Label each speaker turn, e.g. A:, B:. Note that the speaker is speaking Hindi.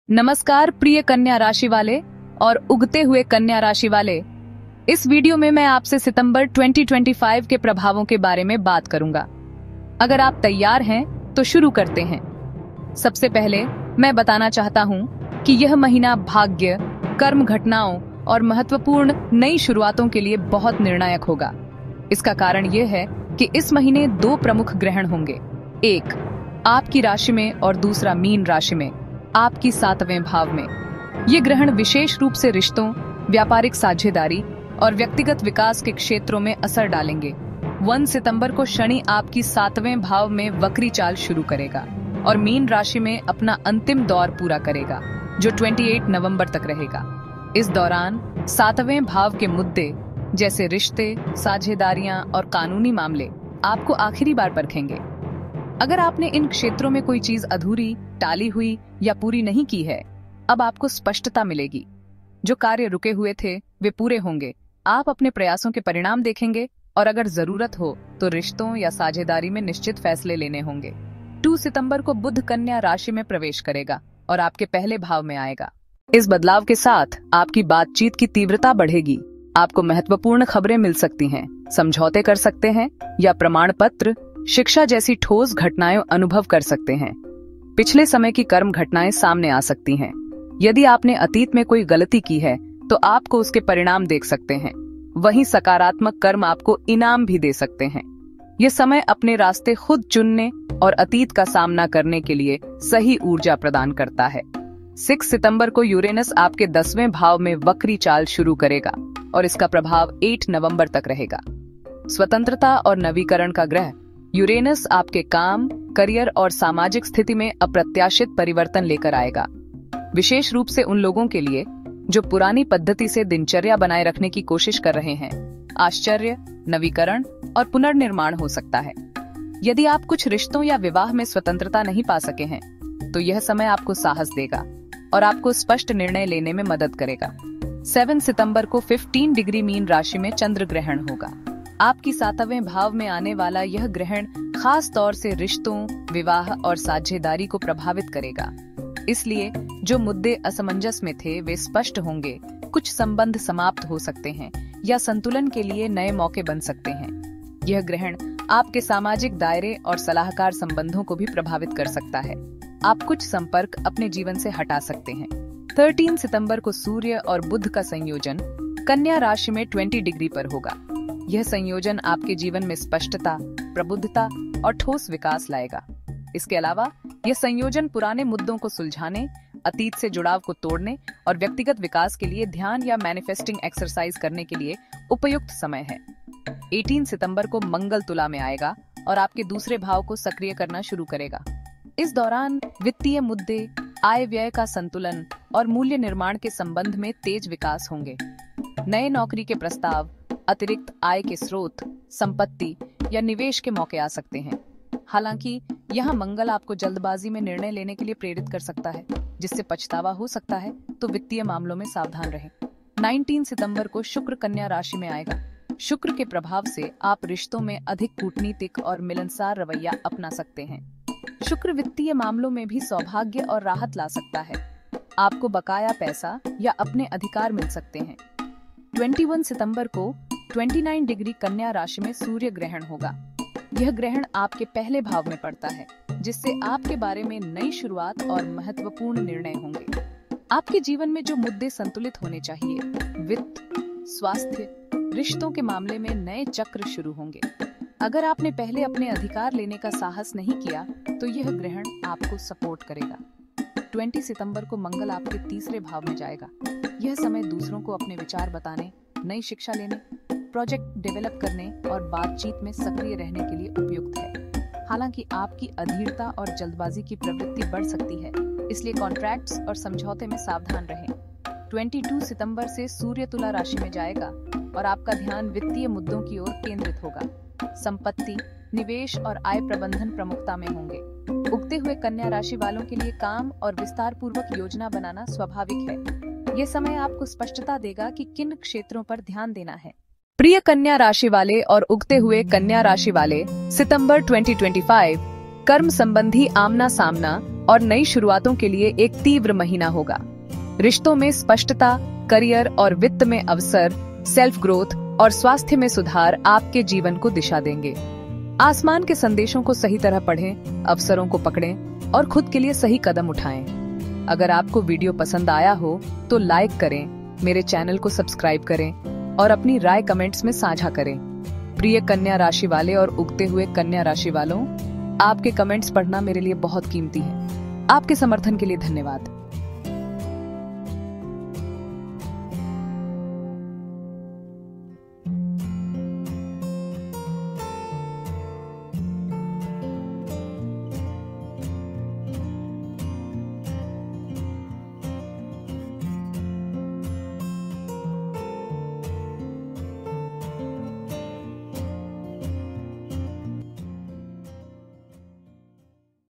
A: नमस्कार प्रिय कन्या राशि वाले और उगते हुए कन्या राशि वाले। इस वीडियो में मैं आपसे सितंबर 2025 के प्रभावों के बारे में बात करूंगा। अगर आप तैयार हैं तो शुरू करते हैं। सबसे पहले मैं बताना चाहता हूं कि यह महीना भाग्य, कर्म घटनाओं और महत्वपूर्ण नई शुरुआतों के लिए बहुत निर्णायक होगा। इसका कारण यह है कि इस महीने दो प्रमुख ग्रहण होंगे, एक आपकी राशि में और दूसरा मीन राशि में, आपकी 7वें भाव में। ये ग्रहण विशेष रूप से रिश्तों, व्यापारिक साझेदारी और व्यक्तिगत विकास के क्षेत्रों में असर डालेंगे। 1 सितंबर को शनि आपकी 7वें भाव में वक्री चाल शुरू करेगा और मीन राशि में अपना अंतिम दौर पूरा करेगा, जो 28 नवंबर तक रहेगा। इस दौरान 7वें भाव के मुद्दे जैसे रिश्ते, साझेदारियां और कानूनी मामले आपको आखिरी बार परखेंगे। अगर आपने इन क्षेत्रों में कोई चीज अधूरी, टाली हुई या पूरी नहीं की है, अब आपको स्पष्टता मिलेगी। जो कार्य रुके हुए थे वे पूरे होंगे। आप अपने प्रयासों के परिणाम देखेंगे और अगर जरूरत हो तो रिश्तों या साझेदारी में निश्चित फैसले लेने होंगे। 2 सितंबर को बुध कन्या राशि में प्रवेश करेगा और आपके पहले भाव में आएगा। इस बदलाव के साथ आपकी बातचीत की तीव्रता बढ़ेगी। आपको महत्वपूर्ण खबरें मिल सकती हैं, समझौते कर सकते हैं या प्रमाण पत्र, शिक्षा जैसी ठोस घटनाएं अनुभव कर सकते हैं। पिछले समय की कर्म घटनाएं सामने आ सकती हैं। यदि आपने अतीत में कोई गलती की है तो आपको उसके परिणाम देख सकते हैं। वहीं सकारात्मक कर्म आपको इनाम भी दे सकते हैं। ये समय अपने रास्ते खुद चुनने और अतीत का सामना करने के लिए सही ऊर्जा प्रदान करता है। 6 सितंबर को यूरेनस आपके 10वें भाव में वक्री चाल शुरू करेगा और इसका प्रभाव 8 नवंबर तक रहेगा। स्वतंत्रता और नवीकरण का ग्रह यूरेनस आपके काम, करियर और सामाजिक स्थिति में अप्रत्याशित परिवर्तन लेकर आएगा। विशेष रूप से उन लोगों के लिए जो पुरानी पद्धति से दिनचर्या बनाए रखने की कोशिश कर रहे हैं। आश्चर्य, नवीकरण और पुनर्निर्माण हो सकता है। यदि आप कुछ रिश्तों या विवाह में स्वतंत्रता नहीं पा सके हैं तो यह समय आपको साहस देगा और आपको स्पष्ट निर्णय लेने में मदद करेगा। 7 सितंबर को 15 डिग्री मीन राशि में चंद्र ग्रहण होगा। आपकी 7वें भाव में आने वाला यह ग्रहण खास तौर से रिश्तों, विवाह और साझेदारी को प्रभावित करेगा। इसलिए जो मुद्दे असमंजस में थे वे स्पष्ट होंगे। कुछ संबंध समाप्त हो सकते हैं या संतुलन के लिए नए मौके बन सकते हैं। यह ग्रहण आपके सामाजिक दायरे और सलाहकार संबंधों को भी प्रभावित कर सकता है। आप कुछ संपर्क अपने जीवन से हटा सकते हैं। 13 सितंबर को सूर्य और बुध का संयोजन कन्या राशि में 20 डिग्री पर होगा। यह संयोजन आपके जीवन में स्पष्टता, प्रबुद्धता और ठोस विकास लाएगा। इसके अलावा यह संयोजन पुराने मुद्दों को सुलझाने, अतीत से जुड़ाव को तोड़ने और व्यक्तिगत विकास के लिए ध्यान या मैनिफेस्टिंग एक्सरसाइज करने के लिए उपयुक्त समय है। 18 सितंबर को मंगल तुला में आएगा और आपके दूसरे भाव को सक्रिय करना शुरू करेगा। इस दौरान वित्तीय मुद्दे, आय व्यय का संतुलन और मूल्य निर्माण के संबंध में तेज विकास होंगे। नए नौकरी के प्रस्ताव, अतिरिक्त आय के स्रोत, संपत्ति या निवेश के मौके आ सकते हैं। हालांकि यहाँ मंगल आपको जल्दबाजी में निर्णय लेने के लिए प्रेरित कर सकता है, जिससे पछतावा हो सकता है, तो वित्तीय मामलों में सावधान रहें। 19 सितंबर को शुक्र कन्या राशि में आएगा। शुक्र के प्रभाव से आप रिश्तों में अधिक कूटनीतिक और मिलनसार रवैया अपना सकते हैं। शुक्र वित्तीय मामलों में भी सौभाग्य और राहत ला सकता है। आपको बकाया पैसा या अपने अधिकार मिल सकते हैं। 21 सितंबर को 29 डिग्री कन्या राशि में सूर्य ग्रहण होगा। यह ग्रहण आपके पहले भाव में पड़ता है, जिससे आपके बारे में नई शुरुआत और महत्वपूर्ण निर्णय होंगे। आपके जीवन में जो मुद्दे संतुलित होने चाहिए, वित्त, स्वास्थ्य, रिश्तों के मामले में नए चक्र शुरू होंगे। अगर आपने पहले अपने अधिकार लेने का साहस नहीं किया तो यह ग्रहण आपको सपोर्ट करेगा। 20 सितंबर को मंगल आपके तीसरे भाव में जाएगा। यह समय दूसरों को अपने विचार बताने, नई शिक्षा लेने, प्रोजेक्ट डेवलप करने और बातचीत में सक्रिय रहने के लिए उपयुक्त है। हालांकि आपकी अधीरता और जल्दबाजी की प्रवृत्ति बढ़ सकती है, इसलिए कॉन्ट्रैक्ट्स और समझौते में सावधान रहें। 22 सितंबर से सूर्य तुला राशि में जाएगा और आपका ध्यान वित्तीय मुद्दों की ओर केंद्रित होगा। संपत्ति, निवेश और आय प्रबंधन प्रमुखता में होंगे। उगते हुए कन्या राशि वालों के लिए काम और विस्तार पूर्वक योजना बनाना स्वाभाविक है। ये समय आपको स्पष्टता देगा कि किन क्षेत्रों पर ध्यान देना है। प्रिय कन्या राशि वाले और उगते हुए कन्या राशि वाले, सितंबर 2025 कर्म संबंधी आमना सामना, और नई शुरुआतों के लिए एक तीव्र महीना होगा। रिश्तों में स्पष्टता, करियर और वित्त में अवसर, सेल्फ ग्रोथ और स्वास्थ्य में सुधार आपके जीवन को दिशा देंगे। आसमान के संदेशों को सही तरह पढ़ें, अवसरों को पकड़ें और खुद के लिए सही कदम उठाएं। अगर आपको वीडियो पसंद आया हो तो लाइक करें, मेरे चैनल को सब्सक्राइब करें और अपनी राय कमेंट्स में साझा करें। प्रिय कन्या राशि वाले और उगते हुए कन्या राशि वालों, आपके कमेंट्स पढ़ना मेरे लिए बहुत कीमती है। आपके समर्थन के लिए धन्यवाद।